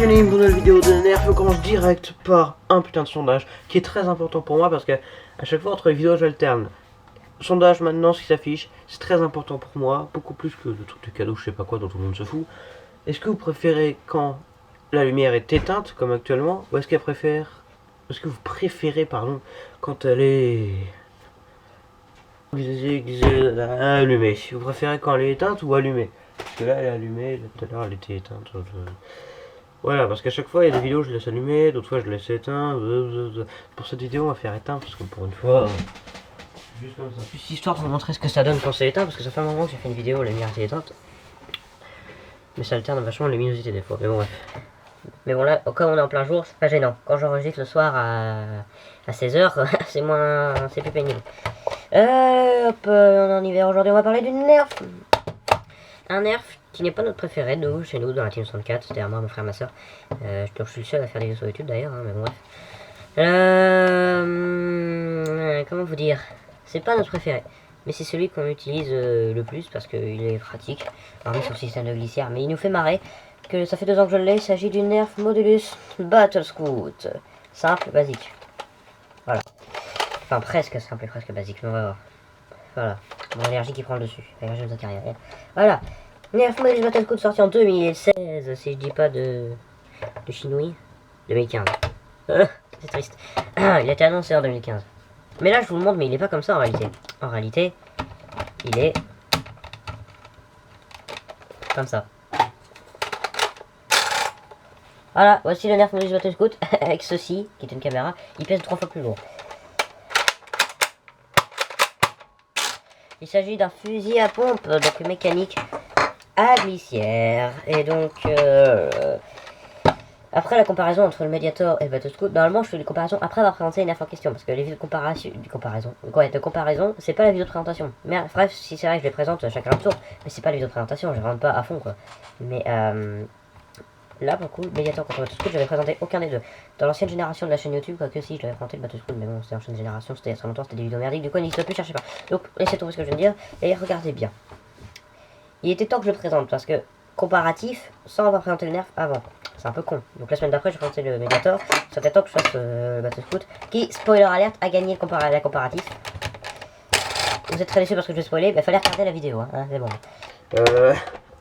bienvenue pour une nouvelle vidéo de Nerf. Je commence direct par un putain de sondage qui est très important pour moi parce que à chaque fois entre les vidéos j'alterne. Sondage maintenant, ce qui s'affiche, c'est très important pour moi, beaucoup plus que le truc de cadeau, je sais pas quoi, dont tout le monde se fout. Est-ce que vous préférez quand la lumière est éteinte, comme actuellement, ou est-ce que vous préférez, pardon, quand elle est allumée? Vous préférez quand elle est éteinte ou allumée? Parce que là elle est allumée, tout à l'heure elle était éteinte. Voilà, parce qu'à chaque fois il y a des vidéos je laisse allumer, d'autres fois je laisse éteindre. Pour cette vidéo on va faire éteindre parce que pour une fois, juste comme ça. Juste histoire de vous montrer ce que ça donne quand c'est éteint, parce que ça fait un moment que j'ai fait une vidéo où la lumière était éteinte. Mais ça alterne vachement la luminosité des fois, mais bon bref. Mais bon là, comme on est en plein jour, c'est pas gênant. Quand j'enregistre le soir à 16h, c'est plus pénible. Hop, on est en hiver aujourd'hui, on va parler d'une Nerf. Un Nerf qui n'est pas notre préféré, nous, chez nous, dans la Team 64, c'est-à-dire moi, mon frère, ma soeur. Je suis le seul à faire des vidéos sur YouTube d'ailleurs, hein, mais bon bref. Comment vous dire? C'est pas notre préféré, mais c'est celui qu'on utilise le plus parce qu'il est pratique, hormis son système de glissière, mais il nous fait marrer. Que ça fait 2 ans que je l'ai, il s'agit du Nerf Modulus Battle Scout. Simple, basique. Voilà. Enfin, presque simple et presque basique, mais on va voir. Voilà. Mon énergie qui prend le dessus. L'énergie de sa carrière. Voilà. Nerf Modulus Battle Scout sorti en 2016, si je dis pas de chinouille. 2015. C'est triste. Il a été annoncé en 2015. Mais là, je vous le montre, mais il est pas comme ça en réalité. En réalité, il est comme ça. Voilà, voici le Nerf Modulus Battle Scout avec ceci, qui est une caméra. Il pèse 3 fois plus lourd. Il s'agit d'un fusil à pompe, donc mécanique à glissière. Et donc, après la comparaison entre le Mediator et le Battle Scout, normalement je fais des comparaisons après avoir présenté les Nerf en question. Parce que les vidéos de comparaison, c'est pas la vidéo de présentation. Mais bref, si c'est vrai que je les présente chacun leur tour, mais c'est pas la vidéo de présentation, je rentre pas à fond quoi. Mais là, pour le coup, Mediator contre Battle Scout, j'avais présenté aucun des deux. Dans l'ancienne génération de la chaîne YouTube, quoique si, je l'avais présenté le Battle Scout, mais bon, c'était l'ancienne génération, c'était il y a très longtemps, c'était des vidéos merdiques, du coup, n'hésitez plus, cherchez pas. Donc, laissez tomber ce que je viens de dire, et regardez bien. Il était temps que je le présente, parce que, comparatif, sans avoir présenté le Nerf avant. C'est un peu con. Donc, la semaine d'après, je présenté le Mediator, ça fait temps que je fasse le Battle Scout, qui, spoiler alert, a gagné la comparatif. Vous êtes très déçus parce que je vais spoiler, il fallait regarder la vidéo, hein, c'est bon.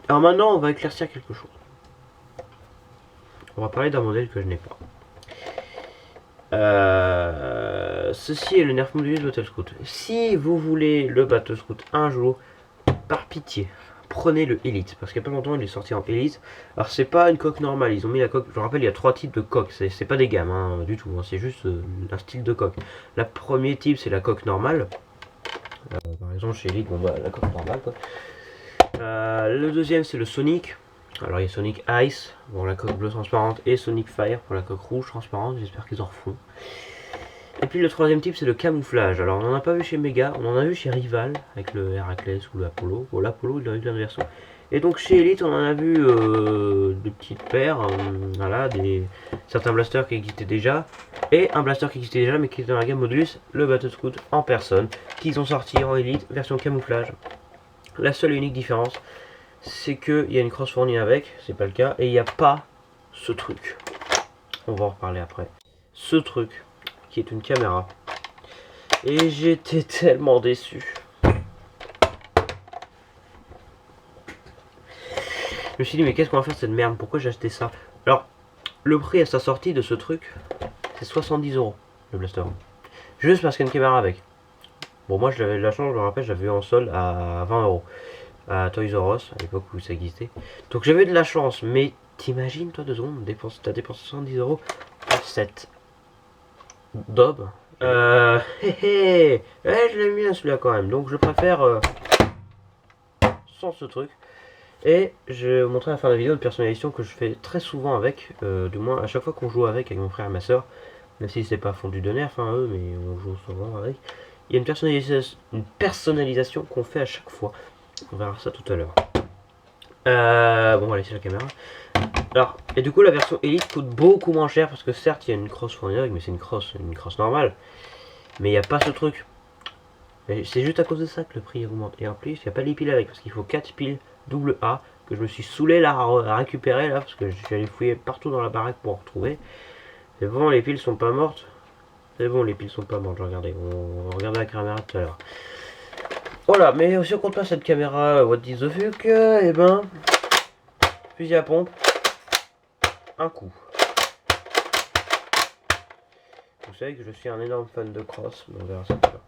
Alors maintenant, on va éclaircir quelque chose. On va parler d'un modèle que je n'ai pas. Ceci est le Nerf Modulus Battle Scout. Si vous voulez le Battle Scout un jour, par pitié, prenez le Elite. Parce qu'il n'y a pas longtemps, il est sorti en Elite. Alors, c'est pas une coque normale. Ils ont mis la coque. Je vous rappelle, il y a 3 types de coques. C'est pas des gammes hein, du tout. Hein, c'est juste un style de coque. Le premier type, c'est la coque normale. Par exemple, chez Elite, bon, bah, la coque normale. Quoi. Le deuxième, c'est le Sonic. Alors il y a Sonic Ice pour la coque bleue transparente et Sonic Fire pour la coque rouge transparente, j'espère qu'ils en refont. Et puis le troisième type c'est le camouflage. Alors on n'en a pas vu chez Mega, on en a vu chez Rival avec le Heracles ou l'Apollo. Bon l'Apollo il a eu plein de versions. Et donc chez Elite on en a vu des petites paires, voilà, certains blasters qui existaient déjà. Et un blaster qui existait déjà mais qui était dans la gamme Modulus, le Battle Scout en personne, qu'ils ont sorti en Elite version camouflage. La seule et unique différence, c'est qu'il y a une crosse fournie avec, c'est pas le cas, et il n'y a pas ce truc. On va en reparler après. Ce truc, qui est une caméra. Et j'étais tellement déçu. Je me suis dit, mais qu'est-ce qu'on va faire de cette merde? Pourquoi j'ai acheté ça? Alors, le prix à sa sortie de ce truc, c'est 70 €, le blaster. Juste parce qu'il y a une caméra avec. Bon, moi, je l'avais de la chance, je me rappelle, je l'avais eu en solde à 20 €. À Toys R Us, à l'époque où ça existait. Donc j'avais de la chance, mais t'imagines toi 2 secondes, t'as dépensé 70 € pour cette daube. Je l'ai mis à celui-là quand même, donc je préfère sans ce truc. Et je vais vous montrer à la fin de la vidéo une personnalisation que je fais très souvent avec, du moins à chaque fois qu'on joue avec mon frère et ma soeur, même si c'est pas fondu de nerf, hein, eux, mais on joue souvent avec. Il y a une personnalisation qu'on fait à chaque fois. On verra ça tout à l'heure. Bon, on va laisser la caméra. Alors, et du coup, la version Elite coûte beaucoup moins cher parce que certes, il y a une crosse fournie avec, mais c'est une crosse normale. Mais il n'y a pas ce truc. C'est juste à cause de ça que le prix augmente. Et en plus, il n'y a pas les piles avec parce qu'il faut 4 piles AA que je me suis saoulé là à récupérer là, parce que j'allais fouiller partout dans la baraque pour en retrouver. C'est bon, les piles sont pas mortes. C'est bon, les piles sont pas mortes, regardez, on regardait la caméra tout à l'heure. Voilà, mais si on compte pas cette caméra What is the fuck, et ben, fusil à pompe, un coup. Vous savez que je suis un énorme fan de cross, mais on verra ça plus tard.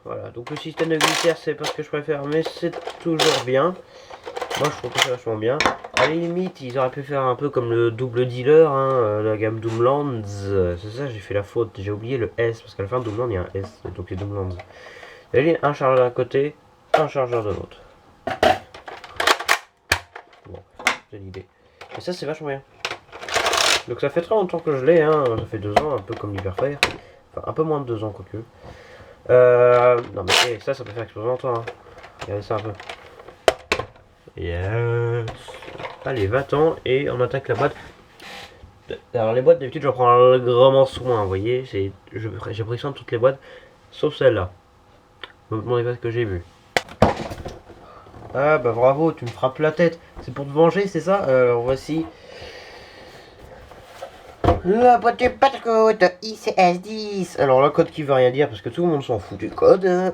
Voilà, donc le système de glissière c'est pas ce que je préfère, mais c'est toujours bien. Moi je trouve que c'est vachement bien. À la limite, ils auraient pu faire un peu comme le double dealer, hein, la gamme Doomlands. C'est ça, j'ai fait la faute, j'ai oublié le S, parce qu'à la fin de Doomland il y a un S, donc c'est Doomlands. Il y a un chargeur d'un côté, un chargeur de l'autre. Bon, c'est l'idée. Et ça c'est vachement bien. Donc ça fait très longtemps que je l'ai, hein. Ça fait 2 ans, un peu comme l'hyperfire. Enfin un peu moins de 2 ans quoique. Non mais ça peut faire exploser longtemps, hein. Regardez ça un peu. Yes. Allez, va-t'en et on attaque la boîte. Alors les boîtes d'habitude je prends grand soin, vous voyez. J'ai pris soin de toutes les boîtes, sauf celle-là. Ne me demandez pas ce que j'ai vu. Ah bah bravo, tu me frappes la tête. C'est pour te venger, c'est ça? Alors voici la boîte de Patriot ICS-10. Alors le code qui veut rien dire parce que tout le monde s'en fout du code, hein.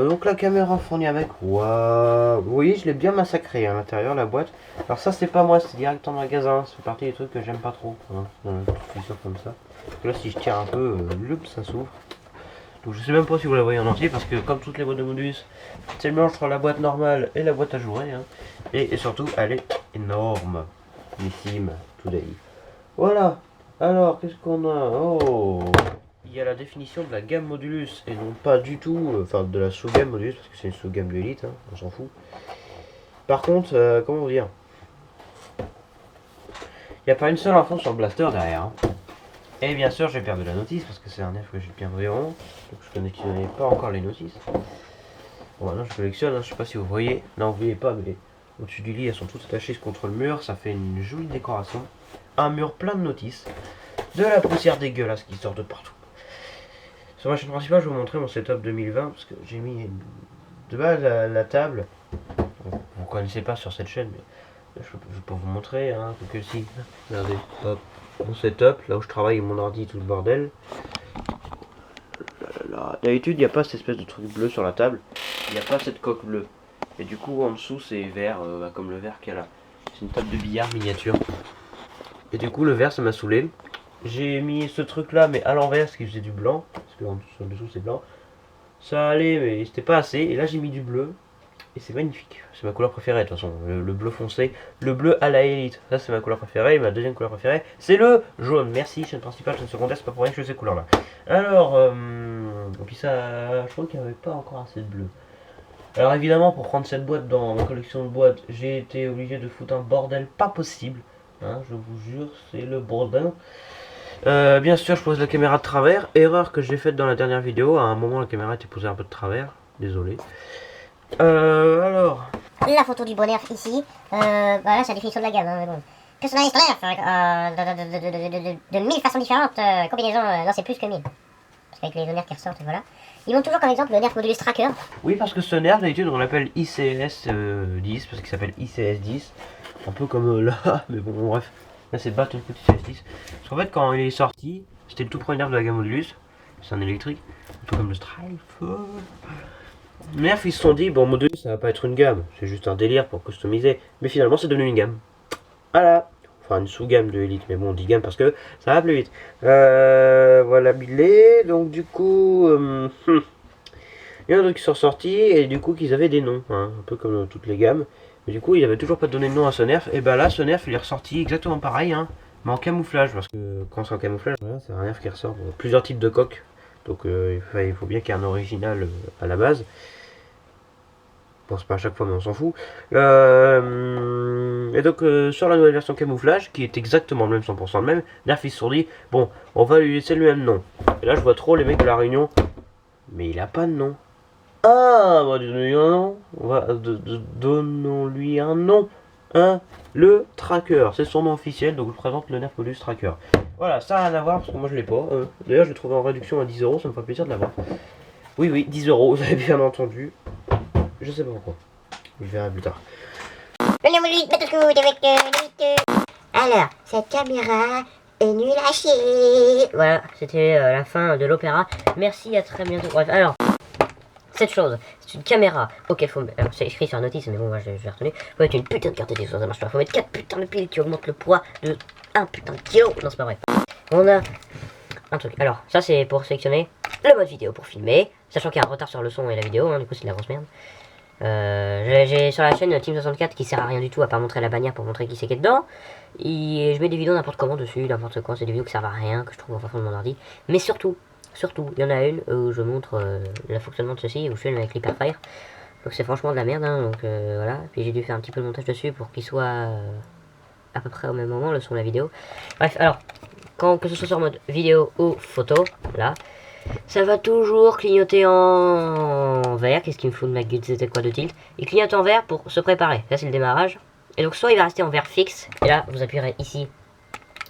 Donc la caméra fournie avec. Waouh. Vous voyez, je l'ai bien massacré à l'intérieur la boîte. Alors ça c'est pas moi, c'est direct en magasin. Ça fait partie des trucs que j'aime pas trop, hein. Tout ça comme ça. Parce que là si je tire un peu, ça s'ouvre. Donc je sais même pas si vous la voyez en entier parce que comme toutes les boîtes de Modus, c'est le mélange entre la boîte normale et la boîte à jouer, hein. Et surtout elle est énorme. Missime today. Voilà. Alors qu'est-ce qu'on a? Oh, il y a la définition de la gamme Modulus et non pas du tout, enfin de la sous-gamme Modulus parce que c'est une sous-gamme de Elite, hein, on s'en fout. Par contre, comment vous dire? Il n'y a pas une seule info sur le blaster derrière, hein. Et bien sûr j'ai perdu la notice parce que c'est un nerf que j'ai bien vraiment. Donc je collectionnais pas encore les notices. Bon maintenant je collectionne, hein, je sais pas si vous voyez. Non vous voyez pas mais au-dessus du lit elles sont toutes attachées contre le mur. Ça fait une jolie décoration. Un mur plein de notices. De la poussière dégueulasse qui sort de partout. Sur ma chaîne principale je vais vous montrer mon setup 2020 parce que j'ai mis de base la table. Vous connaissez pas sur cette chaîne mais je peux vous montrer, hein, donc si, regardez, hop, mon setup, là où je travaille, mon ordi, tout le bordel. D'habitude, il n'y a pas cette espèce de truc bleu sur la table, il n'y a pas cette coque bleue. Et du coup, en dessous, c'est vert, comme le vert qu'il y a là. C'est une table de billard miniature. Et du coup, le vert, ça m'a saoulé. J'ai mis ce truc là, mais à l'envers, ce qui faisait du blanc, parce que en dessous, c'est blanc. Ça allait, mais c'était pas assez. Et là, j'ai mis du bleu. Et c'est magnifique, c'est ma couleur préférée de toute façon, le bleu foncé, le bleu à la élite, ça c'est ma couleur préférée, et ma deuxième couleur préférée, c'est le jaune. Merci, chaîne principale, chaîne secondaire, c'est pas pour rien que je fais ces couleurs là. Alors, et puis ça, je crois qu'il n'y avait pas encore assez de bleu. Alors évidemment, pour prendre cette boîte dans ma collection de boîtes, j'ai été obligé de foutre un bordel pas possible, hein, je vous jure, c'est le bordel. Bien sûr, je pose la caméra de travers, erreur que j'ai faite dans la dernière vidéo, à un moment la caméra était posée un peu de travers, désolé. Alors. La photo du bonheur ici, voilà, c'est la définition de la gamme, hein, mais bon. Personnalise ton nerf de 1000 façons différentes, combinaison, non c'est plus que 1000. Parce qu'avec les nerfs qui ressortent, voilà. Ils montrent toujours comme exemple le nerf Modulus Tracker. Oui, parce que ce nerf, d'habitude, on l'appelle ICS-10, parce qu'il s'appelle ICS-10. Un peu comme là, mais bon, bref. Là, c'est Battlefield ICS-10. Parce qu'en fait, quand il est sorti, c'était le tout premier nerf de la gamme Modulus. C'est un électrique, un peu comme le Strife. Nerf ils se sont dit bon Modulus ça va pas être une gamme, c'est juste un délire pour customiser, mais finalement c'est devenu une gamme. Voilà, enfin une sous-gamme de Elite, mais bon on dit gamme parce que ça va plus vite. Voilà billet, donc du coup il y en a d'autres qui sont sortis et du coup qu'ils avaient des noms, hein, un peu comme toutes les gammes, mais du coup il avait toujours pas donné de nom à ce nerf, et bah là ce nerf il est ressorti exactement pareil, hein, mais en camouflage, parce que quand c'est en camouflage, voilà, c'est un nerf qui ressort plusieurs types de coques, donc il faut bien qu'il y ait un original à la base. Bon, c'est pas à chaque fois, mais on s'en fout. Et donc, sur la nouvelle version camouflage, qui est exactement le même, 100% le même, Nerf il se sont dit, bon, on va lui laisser le même nom. Et là, je vois trop les mecs de la Réunion, mais il a pas de nom. Ah, on va lui donner un nom. Donnons-lui un nom. Hein, le Tracker, c'est son nom officiel, donc je présente le Nerf Modulus Tracker. Voilà, ça n'a rien à voir, parce que moi je l'ai pas. D'ailleurs, je l'ai trouvé en réduction à 10 €, ça me fait plaisir de l'avoir. Oui, 10 €, vous avez bien entendu. Je sais pas pourquoi. Je verrai plus tard. coude avec les deux. Alors, cette caméra est nulle à chier. Voilà, c'était la fin de l'opéra. Merci, à très bientôt. Bref, alors, cette chose, c'est une caméra. Ok, alors, c'est écrit sur la notice, mais bon, moi, je vais retenu. Faut mettre une putain de carte SD, ça marche pas. Faut mettre 4 putains de piles qui augmentent le poids de 1 putain de kilo. Non, c'est pas vrai. On a un truc. Alors, ça, c'est pour sélectionner le mode vidéo pour filmer. Sachant qu'il y a un retard sur le son et la vidéo, hein, du coup, c'est de la grosse merde. J'ai sur la chaîne Team64 qui sert à rien du tout à part montrer la bannière pour montrer qui c'est qui est dedans. Et je mets des vidéos n'importe comment dessus, n'importe quoi, c'est des vidéos qui servent à rien, que je trouve en fond de mon ordi. Mais surtout, il y en a une où je montre le fonctionnement de ceci, où je filme avec l'Hyperfire. Donc c'est franchement de la merde, hein, donc voilà. Puis j'ai dû faire un petit peu de montage dessus pour qu'il soit à peu près au même moment, le son de la vidéo. Bref, alors, que ce soit sur mode vidéo ou photo, là, ça va toujours clignoter en vert. Qu'est-ce qu'il me fout de ma gueule, c'était quoi de tilt? Il clignote en vert pour se préparer. Là, c'est le démarrage. Et donc, soit il va rester en vert fixe. Et là, vous appuierez ici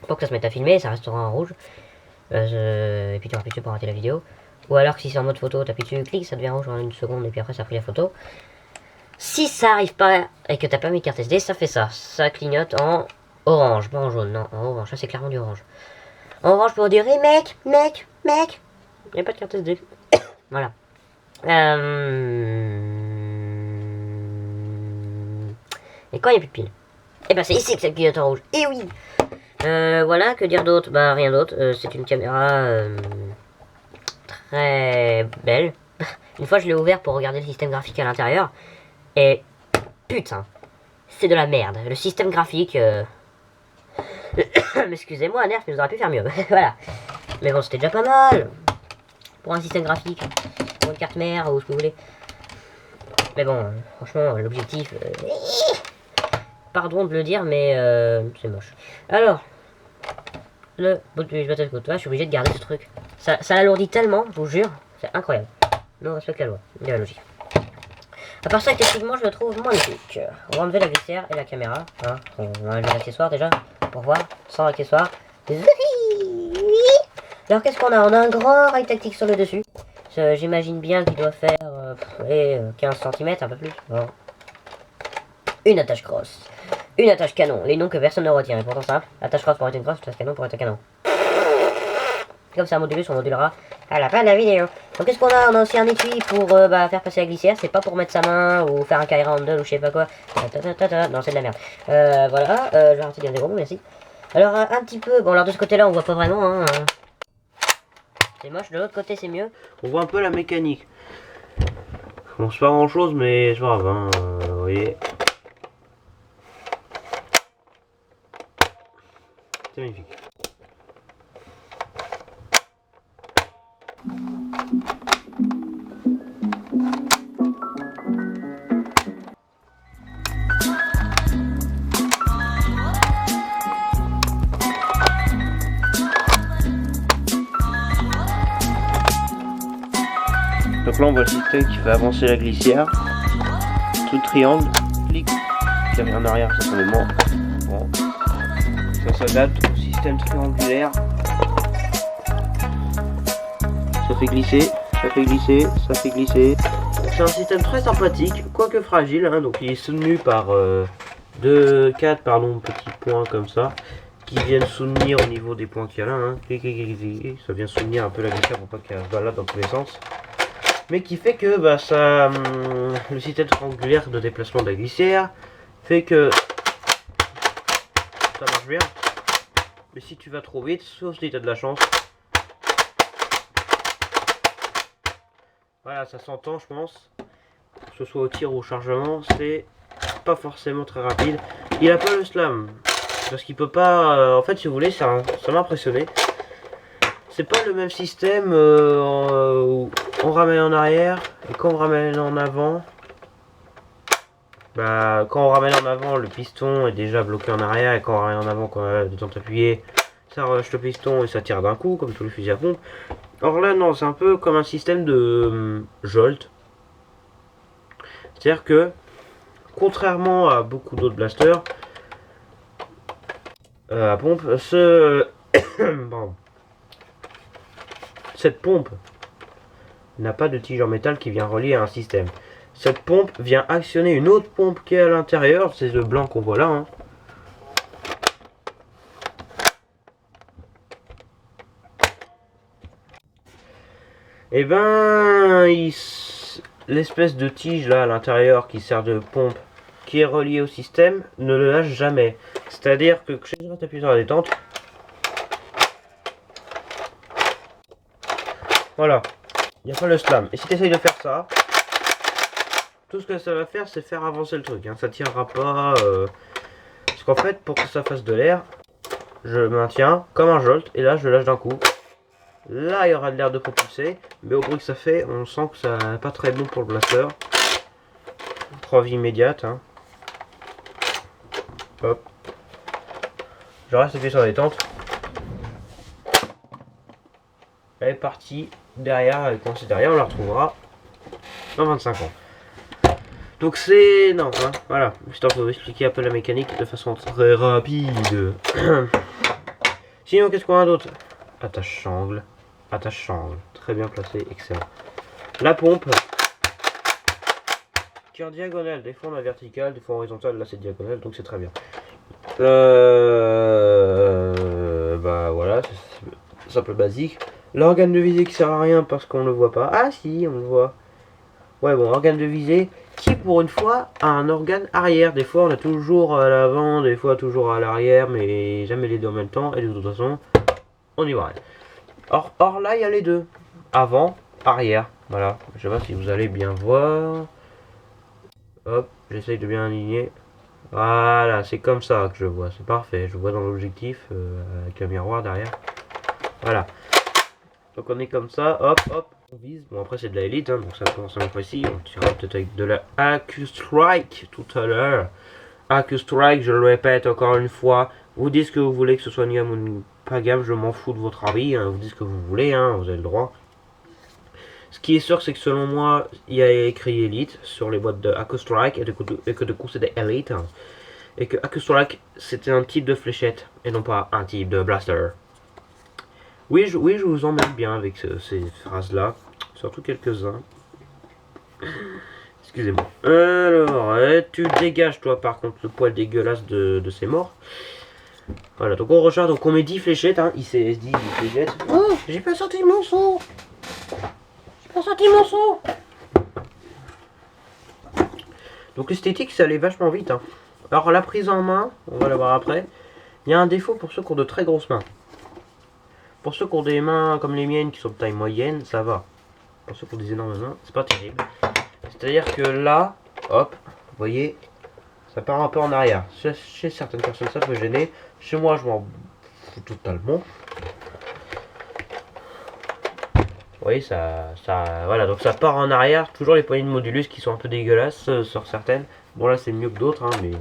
pour que ça se mette à filmer. Ça restera en rouge. Et puis tu appuies dessus pour arrêter la vidéo. Ou alors que si c'est en mode photo, tu appuies dessus, clic, ça devient rouge en une seconde. Et puis après, ça a pris la photo. Si ça arrive pas et que t'as pas mis carte SD, ça fait ça. Ça clignote en orange, pas en jaune. Non, en orange. Ça, c'est clairement du orange. En orange pour dire hey, mec. Il n'y a pas de carte SD. Voilà. Et quand il n'y a plus de piles, et ben c'est ici que ça clignote en rouge. Et oui. Voilà, que dire d'autre? Bah rien d'autre. C'est une caméra très belle. Une fois je l'ai ouvert pour regarder le système graphique à l'intérieur. Et putain, c'est de la merde. Le système graphique... Excusez-moi, Nerf, mais vous auriez pu faire mieux. Voilà. Mais bon, c'était déjà pas mal. Pour un système graphique, pour une carte mère ou ce que vous voulez. Mais bon, franchement, l'objectif... pardon de le dire, mais c'est moche. Alors, le Battlefield, je suis obligé de garder ce truc. Ça l'alourdit tellement, je vous jure, c'est incroyable. Non, on respecte la loi, et la logique. À part ça, techniquement, je le trouve magnifique. On va enlever la glissière et la caméra. Hein. On va enlever l'accessoire déjà, pour voir, sans accessoire. Alors qu'est-ce qu'on a? On a un grand rail tactique sur le dessus. J'imagine bien qu'il doit faire 15 cm, un peu plus. Bon. Une attache cross. Une attache canon. Les noms que personne ne retient. Et pourtant simple. Attache cross pour être une cross, attache canon pour être un canon. Comme ça, modulus, on modulera à la fin de la vidéo. Donc qu'est-ce qu'on a? On a aussi un étui pour faire passer la glissière. C'est pas pour mettre sa main ou faire un Kyra handle ou je sais pas quoi. Non, c'est de la merde. Voilà. Je vais arrêter de dire des gros mots, merci. Alors un petit peu. Bon, alors de ce côté-là, on voit pas vraiment. Hein. C'est moche. De l'autre côté, c'est mieux. On voit un peu la mécanique. Bon, c'est pas grand chose, mais c'est pas grave. Hein. Vous voyez. C'est magnifique. Donc là on voit le système qui fait avancer la glissière. Tout triangle, clic, qui revient en arrière, ça c'est le mort. Bon. Ça s'adapte au système triangulaire. Ça fait glisser, ça fait glisser, ça fait glisser. C'est un système très sympathique, quoique fragile, hein, donc il est soutenu par 4 petits points comme ça, qui viennent soutenir au niveau des points qu'il y a là. Hein. Ça vient soutenir un peu la glissière pour pas qu'elle se balade dans tous les sens. Mais qui fait que le système triangulaire de déplacement de la glissière fait que ça marche bien. Mais si tu vas trop vite, sauf si tu as de la chance. Voilà, ça s'entend, je pense. Que ce soit au tir ou au chargement, c'est pas forcément très rapide. Il a pas le slam. Parce qu'il peut pas... en fait, si vous voulez, ça m'a impressionné. C'est pas le même système où on ramène en arrière et quand on ramène en avant. Quand on ramène en avant, le piston est déjà bloqué en arrière, et quand on ramène en avant, quand on a le temps d'appuyer, ça relâche le piston et ça tire d'un coup, comme tous les fusils à pompe. Or là, non, c'est un peu comme un système de jolt. C'est-à-dire que, contrairement à beaucoup d'autres blasters à pompe, cette pompe n'a pas de tige en métal qui vient relier à un système. Cette pompe vient actionner une autre pompe qui est à l'intérieur, c'est le blanc qu'on voit là, hein. Et ben, l'espèce de tige là à l'intérieur qui sert de pompe, qui est reliée au système, ne le lâche jamais. C'est-à-dire que je vais appuyer sur la détente. Voilà, il n'y a pas le slam. Et si tu essayes de faire ça, tout ce que ça va faire, c'est faire avancer le truc. Hein. Ça tirera pas. Parce qu'en fait, pour que ça fasse de l'air, je maintiens comme un jolt et là je lâche d'un coup. Là il y aura de l'air de propulser, mais au bruit que ça fait, on sent que ça n'est pas très bon pour le blaster. 3 vies immédiates. Hein. Hop. Je reste appuyé sur la détente. Elle est partie derrière, elle est coincée derrière, on la retrouvera dans 25 ans. Donc c'est... non, hein, voilà, histoire de vous expliquer un peu la mécanique de façon très rapide. Sinon, qu'est-ce qu'on a d'autre? Attache-sangle, très bien placé, excellent. La pompe, qui est en diagonale, des fois on a verticale, des fois en horizontale, là c'est diagonale, donc c'est très bien. Bah voilà, c'est simple basique. L'organe de visée qui sert à rien parce qu'on le voit pas. Ah si, on le voit. Ouais bon, organe de visée qui pour une fois a un organe arrière. Des fois on a toujours à l'avant, des fois toujours à l'arrière, mais jamais les deux en même temps. Et de toute façon, on y va. Or là il y a les deux. Avant, arrière. Voilà, je sais pas si vous allez bien voir. Hop, j'essaye de bien aligner. Voilà, c'est comme ça que je vois, c'est parfait. Je vois dans l'objectif avec le miroir derrière. Voilà. Donc on est comme ça, hop, hop, on vise. Bon après c'est de la élite, hein, donc ça commence à être ici. On tirera peut-être avec de la AQ-Strike tout à l'heure. AQ-Strike, je le répète encore une fois. Vous dites ce que vous voulez, que ce soit une gamme ou pas gamme, je m'en fous de votre avis. Hein, vous dites ce que vous voulez, hein, vous avez le droit. Ce qui est sûr, c'est que selon moi, il y a écrit Elite sur les boîtes de AQ-Strike et que du coup c'est des Elite. Hein, et que AQ-Strike c'était un type de fléchette et non pas un type de blaster. Oui, je vous emmène bien avec ces phrases-là, surtout quelques-uns. Excusez-moi. Alors, tu dégages toi par contre le poil dégueulasse de ces morts. Voilà, donc on recharge, donc on met 10 fléchettes, hein, ICS 10 fléchettes. Oh, j'ai pas sorti mon son. J'ai pas sorti mon son. Donc l'esthétique, ça allait vachement vite. Hein. Alors la prise en main, on va la voir après. Il y a un défaut pour ceux qui ont de très grosses mains. Pour ceux qui ont des mains comme les miennes qui sont de taille moyenne, ça va. Pour ceux qui ont des énormes mains, c'est pas terrible. C'est-à-dire que là, hop, vous voyez, ça part un peu en arrière. Chez certaines personnes, ça peut gêner. Chez moi, je m'en fous totalement. Vous voyez, voilà, donc ça part en arrière. Toujours les poignées de modulus qui sont un peu dégueulasses sur certaines. Bon, là, c'est mieux que d'autres, hein, mais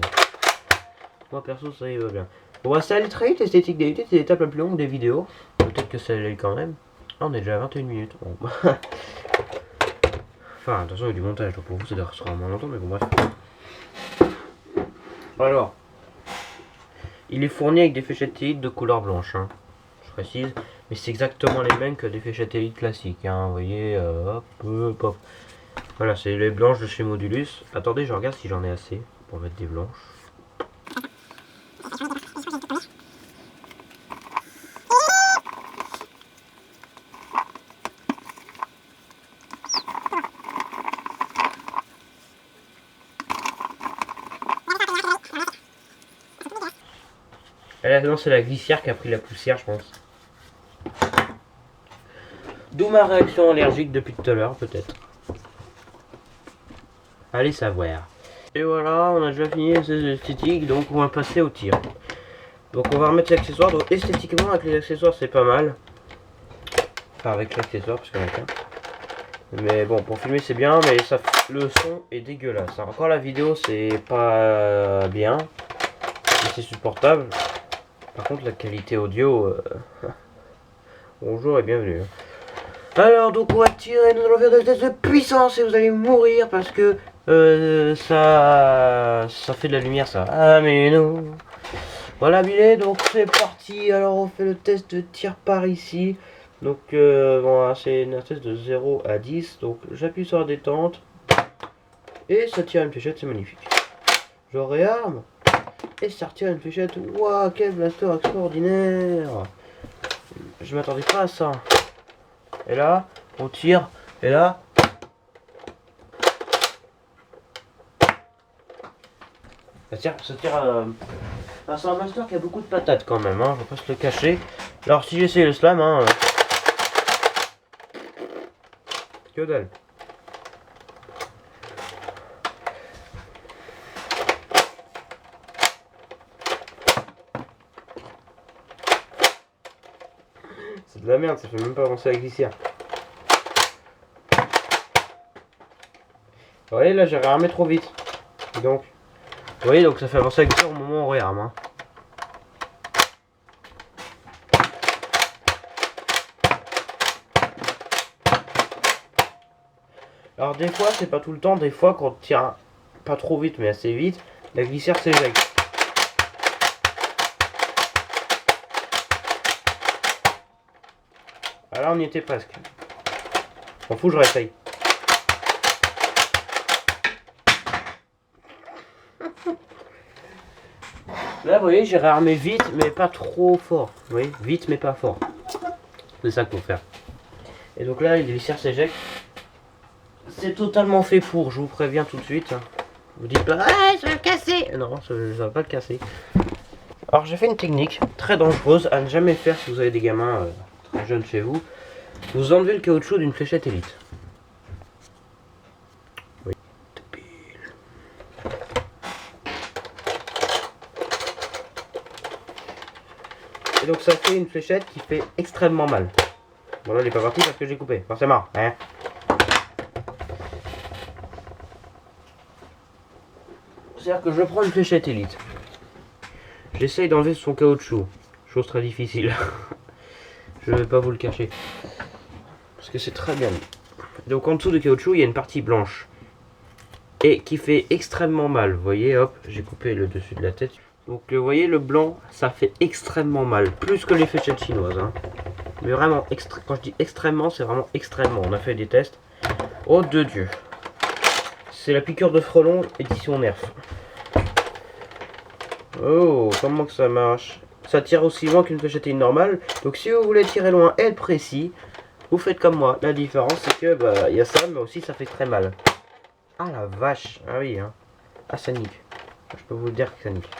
moi, perso, ça y va bien. On va ça aller très vite, esthétique des c'est des étapes un peu plus longues des vidéos. Peut-être que ça l'est quand même. Ah, on est déjà à 21 minutes. Bon. Enfin, attention, il y a du montage, donc pour vous, ça sera moins longtemps, mais bon, bref. Alors, il est fourni avec des fléchettes élite de couleur blanche, hein, je précise. Mais c'est exactement les mêmes que des fléchettes élite classiques, hein, vous voyez, hop, hop, hop. Voilà, c'est les blanches de chez Modulus. Attendez, je regarde si j'en ai assez pour mettre des blanches. Et là, non, c'est la glissière qui a pris la poussière, je pense. D'où ma réaction allergique depuis tout à l'heure, peut-être. Allez savoir. Et voilà, on a déjà fini ces esthétiques, donc on va passer au tir. Donc on va remettre les accessoires. Donc esthétiquement, avec les accessoires, c'est pas mal. Enfin, avec l'accessoire, parce qu'il y en a qu'un. Mais bon, pour filmer, c'est bien, mais ça, le son est dégueulasse. Alors, encore la vidéo, c'est pas bien. Mais c'est supportable. Par contre, la qualité audio, bonjour et bienvenue. Alors, donc, on va tirer, nous allons faire des tests de puissance et vous allez mourir parce que ça fait de la lumière, ça. Ah, mais non. Voilà, Billet, donc c'est parti. Alors, on fait le test de tir par ici. Donc, bon, c'est une test de 0 à 10. Donc, j'appuie sur la détente et ça tire une fléchette, c'est magnifique. Je réarme. Et sortir une fléchette. Waouh, quel blaster extraordinaire. Je m'attendais pas à ça. Et là, on tire, et là, ça tire c'est un master qui a beaucoup de patates quand même, hein, je vais pas se le cacher. Alors si j'essaie le slam, hein, que dalle. C'est de la merde, ça fait même pas avancer la glissière. Vous voyez, là j'ai réarmé trop vite. Donc, vous voyez, donc ça fait avancer la glissière au moment où on réarme. Hein. Alors des fois, c'est pas tout le temps, des fois quand on tire pas trop vite mais assez vite, la glissière s'éjecte. Ah là on y était presque. M'en fous, je réessaye. Là vous voyez, j'ai réarmé vite mais pas trop fort. Vous voyez, vite mais pas fort. C'est ça qu'il faut faire. Et donc là, les glissières s'éjectent. C'est totalement fait pour, je vous préviens tout de suite. Vous dites pas, ah, ça va le casser. Non, ça va pas le casser. Alors j'ai fait une technique très dangereuse à ne jamais faire si vous avez des gamins très jeunes chez vous. Vous enlevez le caoutchouc d'une fléchette élite. Oui. Et donc ça fait une fléchette qui fait extrêmement mal. Bon là, elle est pas partie parce que j'ai coupé, forcément. Hein. C'est-à-dire que je prends une fléchette élite. J'essaye d'enlever son caoutchouc. Chose très difficile. Je vais pas vous le cacher. Parce que c'est très bien. Donc en dessous du caoutchouc, il y a une partie blanche. Et qui fait extrêmement mal. Vous voyez, hop, j'ai coupé le dessus de la tête. Donc vous voyez, le blanc, ça fait extrêmement mal. Plus que les fléchettes chinoises. Hein. Mais vraiment, quand je dis extrêmement, c'est vraiment extrêmement. On a fait des tests. Oh de Dieu. C'est la piqûre de frelon édition Nerf. Oh, comment que ça marche? Ça tire aussi loin qu'une fléchette normale. Donc si vous voulez tirer loin et être précis, vous faites comme moi. La différence c'est que bah y a ça, mais aussi ça fait très mal. Ah la vache. Ah oui hein. Ah ça nique. Je peux vous dire que ça nique.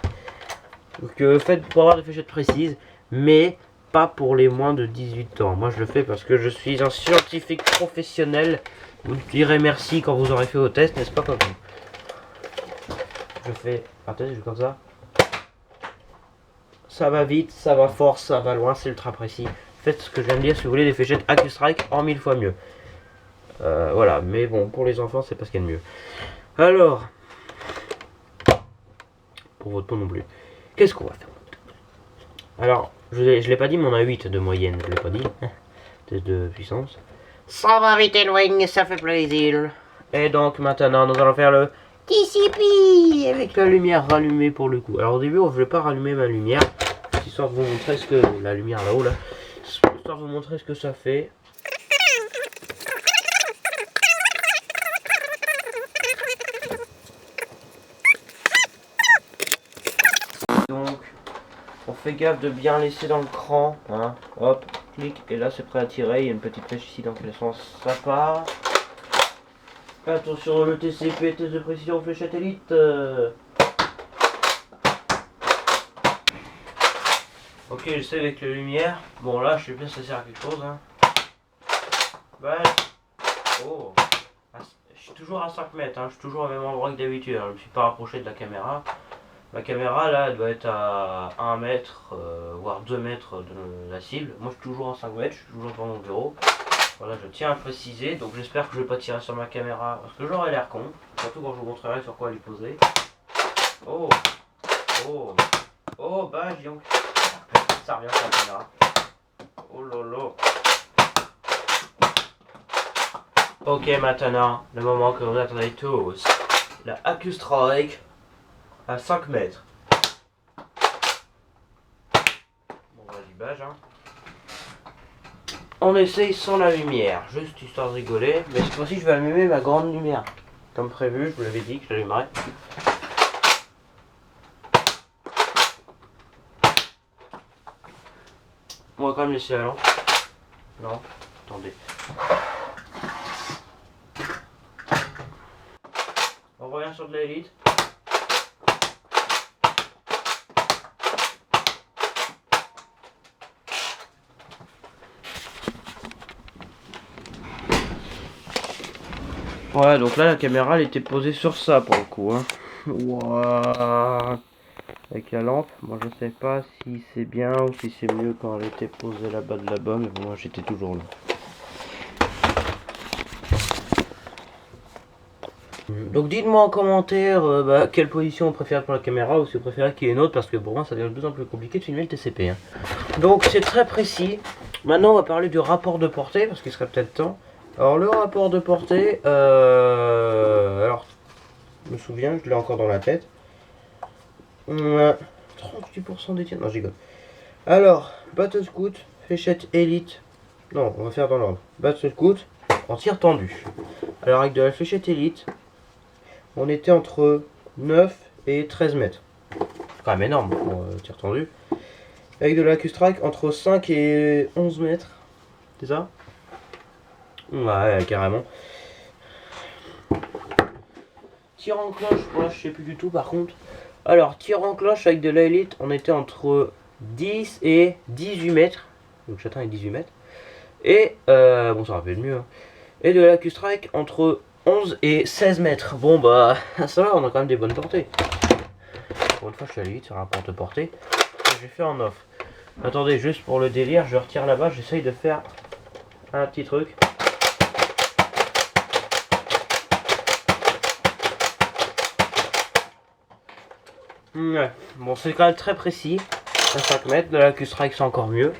Donc faites pour avoir des fléchettes précises, mais pas pour les moins de 18 ans. Moi je le fais parce que je suis un scientifique professionnel. Vous me direz merci quand vous aurez fait vos tests, n'est-ce pas comme vous? Je fais... Attendez, je fais comme ça. Ça va vite, ça va fort, ça va loin, c'est ultra précis. Faites ce que je viens de dire si vous voulez des fléchettes AccuStrike en 1000 fois mieux. Voilà, mais bon, pour les enfants, c'est pas ce qu'il y a de mieux. Alors, pour votre peau non plus. Qu'est-ce qu'on va faire? Alors, je l'ai pas dit, mais on a 8 de moyenne, je l'ai pas dit. Test de puissance. Ça va vite et loin, ça fait plaisir. Et donc maintenant, nous allons faire le TCP avec la lumière rallumée pour le coup. Alors au début, je vais pas rallumer ma lumière, histoire de vous montrer ce que la lumière là-haut là, histoire de vous montrer ce que ça fait. Donc, on fait gaffe de bien laisser dans le cran, hein. Hop, clic, et là c'est prêt à tirer. Il y a une petite flèche ici dans quel sens ça part. Attention, le TCP, test de précision fléchette élite. Ok, je sais avec la lumière. Bon là, je sais bien si ça sert à quelque chose. Hein. Bah, oh. Je suis toujours à 5 mètres, hein. Je suis toujours au même endroit que d'habitude. Je ne me suis pas rapproché de la caméra. La caméra là, elle doit être à 1 mètre, voire 2 mètres de la cible. Moi, je suis toujours à 5 mètres, je suis toujours dans mon bureau. Voilà, je tiens à préciser, donc j'espère que je vais pas tirer sur ma caméra, parce que j'aurais l'air con, surtout quand je vous montrerai sur quoi elle est posée. Oh, oh, oh, bah, dis donc, ça revient sur la caméra. Oh lolo. Ok, maintenant, le moment que vous attendez tous, la AccuStrike à 5 mètres. Bon, vas-y, bâche, hein. On essaye sans la lumière, juste histoire de rigoler. Mais cette fois-ci, je vais allumer ma grande lumière. Comme prévu, je vous l'avais dit que je l'allumerais. On va quand même laisser la lampe. Non, attendez. sur de la Elite. Ouais, donc là la caméra elle était posée sur ça pour le coup. Hein. Wow. Avec la lampe, moi je sais pas si c'est bien ou si c'est mieux quand elle était posée là-bas de là-bas, mais bon, moi j'étais toujours là. Donc dites-moi en commentaire quelle position vous préférez pour la caméra ou si vous préférez qu'il y ait une autre, parce que pour moi ça devient de plus en plus compliqué de filmer le TCP. Hein. Donc c'est très précis. Maintenant on va parler du rapport de portée parce qu'il serait peut-être temps. Alors le rapport de portée, alors je me souviens, je l'ai encore dans la tête. 38% des tirs, non je rigole. Alors, Battle Scout, fléchette Elite. Non, on va faire dans l'ordre. Battle Scout en tir tendu. Alors avec de la fléchette Elite, on était entre 9 et 13 mètres. C'est quand même énorme pour tir tendu. Avec de la Q-Strike entre 5 et 11 mètres. C'est ça? Ouais, carrément. Tir en cloche, moi je sais plus du tout par contre. Alors, tir en cloche avec de la Elite, on était entre 10 et 18 mètres. Donc j'attends les 18 mètres. Et, bon ça rappelle mieux. Hein. Et de la Q-Strike entre 11 et 16 mètres. Bon bah, ça va, on a quand même des bonnes portées. Pour une fois, je suis allé vite sur un rapport de portée. J'ai fait en off. Attendez, juste pour le délire, je retire là-bas, j'essaye de faire un petit truc. Ouais, bon c'est quand même très précis, à 5 mètres, de la Q-Strike c'est encore mieux.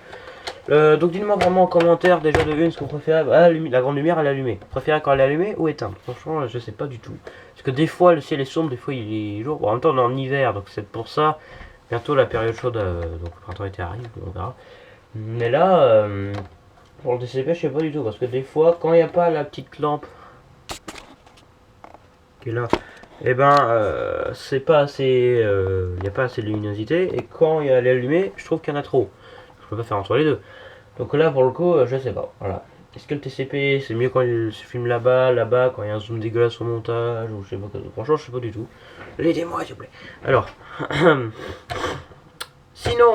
Donc dites-moi vraiment en commentaire déjà de une ce que vous préférez, la grande lumière elle est allumée. Vous préférez quand elle est allumée ou éteinte? Franchement je sais pas du tout. Parce que des fois le ciel est sombre, des fois il est jour, bon, en même temps on est en hiver donc c'est pour ça. Bientôt la période chaude, donc le printemps-été arrive, on verra. Mais là, pour le DCP je sais pas du tout, parce que des fois quand il n'y a pas la petite lampe qui est là, et c'est pas assez, il n'y a pas assez de luminosité, et quand elle est allumée, je trouve qu'il y en a trop. Je peux pas faire entre les deux. Donc là pour le coup, je sais pas. Voilà. Est-ce que le TCP c'est mieux quand il se filme là-bas, quand il y a un zoom dégueulasse au montage, ou je sais pas quoi. Franchement, je sais pas du tout. Aidez-moi s'il vous plaît. Alors, sinon,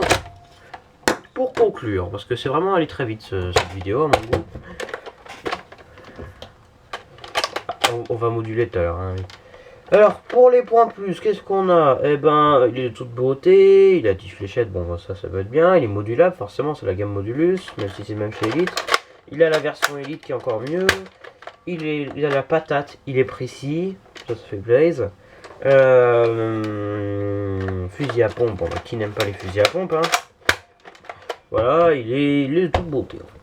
pour conclure, parce que c'est vraiment allé très vite cette vidéo à mon goût. On va moduler tout à l'heure. Hein. Alors, pour les points plus, qu'est-ce qu'on a? Eh ben, il est de toute beauté, il a 10 fléchettes, bon, ça va être bien. Il est modulable, forcément, c'est la gamme Modulus, même si c'est même chez Elite. Il a la version Elite qui est encore mieux. Il a la patate, il est précis, ça fait blaze. Fusil à pompe, bon, qui n'aime pas les fusils à pompe, hein. Voilà, il est de toute beauté, en fait,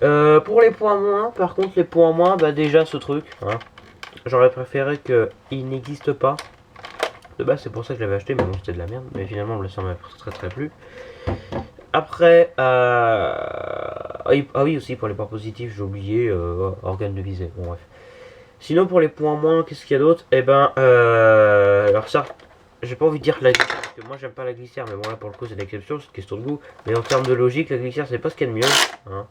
voilà. Pour les points moins, par contre, les points moins, bah déjà ce truc, hein. J'aurais préféré qu'il n'existe pas. De base c'est pour ça que je l'avais acheté, mais bon c'était de la merde. Mais finalement ça m'a très plu. Après, ah oui aussi pour les points positifs j'ai oublié, organe de visée, bon bref. Sinon pour les points moins, qu'est-ce qu'il y a d'autre? Eh ben, alors ça, j'ai pas envie de dire la glissière, parce que moi j'aime pas la glissière, mais bon là pour le coup c'est l'exception, c'est une question de goût. Mais en termes de logique, la glissière c'est pas ce qu'il y a de mieux. Hein.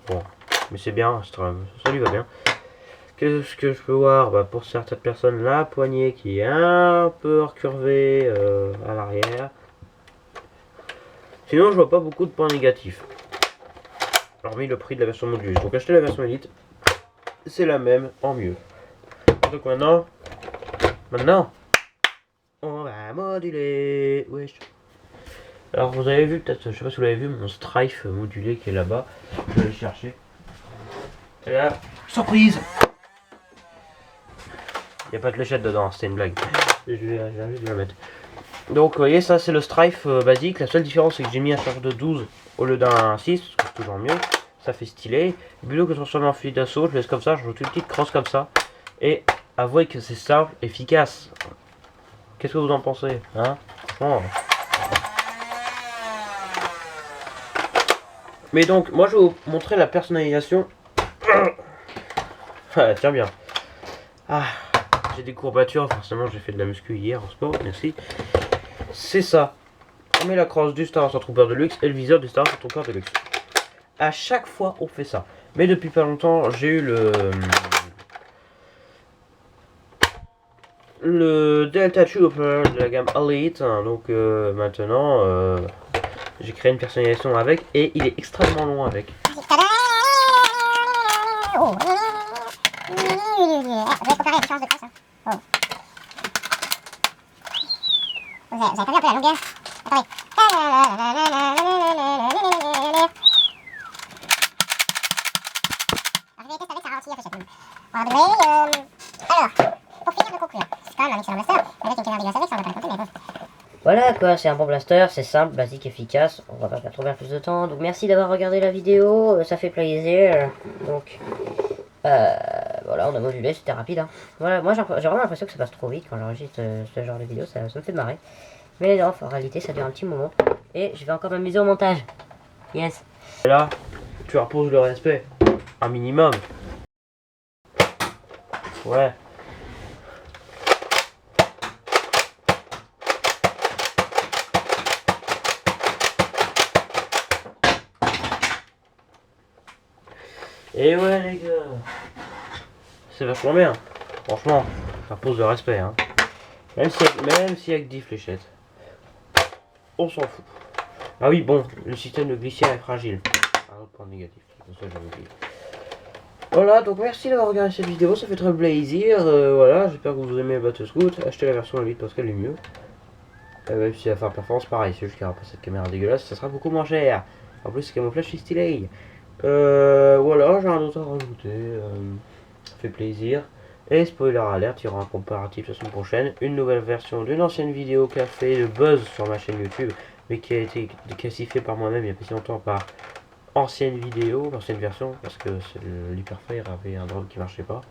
Bon, mais c'est bien, ça lui va bien. Qu'est-ce que je peux voir? Bah, pour certaines personnes, la poignée qui est un peu recurvée à l'arrière. Sinon, je vois pas beaucoup de points négatifs. Hormis le prix de la version Modulus. Donc, acheter la version Elite, c'est la même en mieux. Donc, maintenant, on va moduler. Wesh. Alors, vous avez vu, peut-être, je sais pas si vous l'avez vu, mon Strife modulé qui est là-bas. Je vais le chercher. Et là, surprise! Il n'y a pas de fléchette dedans, c'était une blague. Je vais juste la mettre. Donc vous voyez, ça c'est le Strife basique. La seule différence c'est que j'ai mis un charge de 12 au lieu d'un 6, ce qui est toujours mieux. Ça fait stylé. Plutôt que de transformer en fusil d'assaut, je laisse comme ça, je rajoute une petite crosse comme ça. Et avouez que c'est simple, efficace. Qu'est-ce que vous en pensez, hein? Bon. Mais donc, moi je vais vous montrer la personnalisation. Ah, tiens bien. Ah. J'ai des courbatures, forcément j'ai fait de la muscu hier en sport, merci. C'est ça. On met la crosse du Star Wars Stormtrooper de luxe et le viseur du Star Wars Stormtrooper de luxe. À chaque fois on fait ça. Mais depuis pas longtemps j'ai eu le Delta Trooper de la gamme Elite. Hein, donc maintenant, j'ai créé une personnalisation avec et il est extrêmement long avec. Oh. Je vais comparer la différence de classe. Hein. Oh. Vous avez pas vu un peu la longueur? Attendez. Alors, je vais tester avec, ça ralentit un peu chaque minute. On va degré. Alors, pour finir de conclure, c'est quand même un excellent blaster. Avec une caméra dégueulasse avec, ça on va pas le compter, mais bon. Voilà quoi, c'est un bon blaster, c'est simple, basique, efficace. On va pas faire trop bien plus de temps. Donc merci d'avoir regardé la vidéo, ça fait plaisir. Donc voilà, on a modulé, c'était rapide. Hein. Voilà, moi j'ai vraiment l'impression que ça passe trop vite quand j'enregistre ce genre de vidéo, ça me fait marrer. Mais non, en réalité ça dure un petit moment. Et je vais encore m'amuser au montage. Yes. Et là, tu reposes le respect. Un minimum. Ouais. Et ouais les gars, c'est vachement bien, franchement, ça repose le respect, hein. Même s'il y a que 10 fléchettes, on s'en fout. Ah oui, bon, le système de glissière est fragile. Un autre point négatif, c'est pour ça que j'avais oublié. Voilà, donc merci d'avoir regardé cette vidéo, ça fait très plaisir. Voilà, j'espère que vous aimez Bateau Scout. Achetez la version Elite parce qu'elle est mieux. Même si la fin performance, pareil, c'est juste qu'il n'y aura pas cette caméra dégueulasse, ça sera beaucoup moins cher. En plus, ce camouflage est stylé. Voilà, j'ai un autre à rajouter, ça fait plaisir. Et spoiler alert, il y aura un comparatif la semaine prochaine. Une nouvelle version d'une ancienne vidéo qui a fait le buzz sur ma chaîne YouTube, mais qui a été déclassifiée par moi-même il y a pas si longtemps par ancienne vidéo, ancienne version, parce que l'Hyperfire avait un drone qui marchait pas.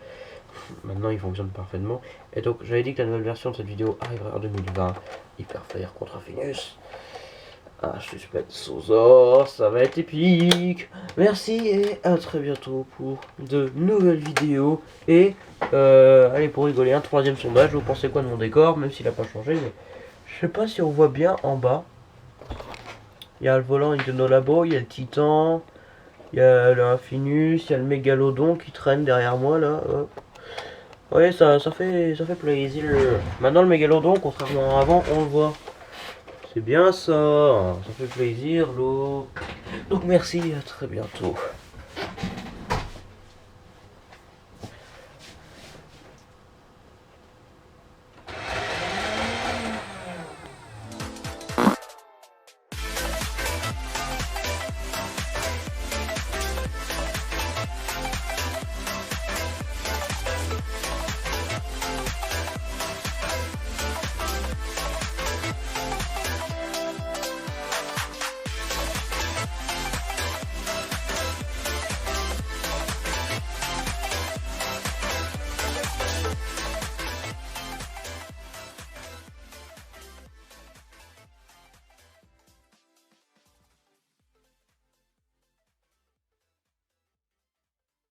Maintenant il fonctionne parfaitement. Et donc j'avais dit que la nouvelle version de cette vidéo arriverait en 2020. Hyperfire contre Infinus. Ah, suspense aux os, ça va être épique. Merci et à très bientôt pour de nouvelles vidéos. Et allez, pour rigoler, un troisième sondage. Vous pensez quoi de mon décor, même s'il n'a pas changé, mais je sais pas si on voit bien en bas. Il y a le volant Nintendo Labo, il y a le Titan, il y a le Infinus, il y a le Mégalodon qui traîne derrière moi là. Ouais, ça fait plaisir. Maintenant le Mégalodon, contrairement à avant, on le voit. C'est bien ça, ça fait plaisir l'eau. Donc merci et à très bientôt.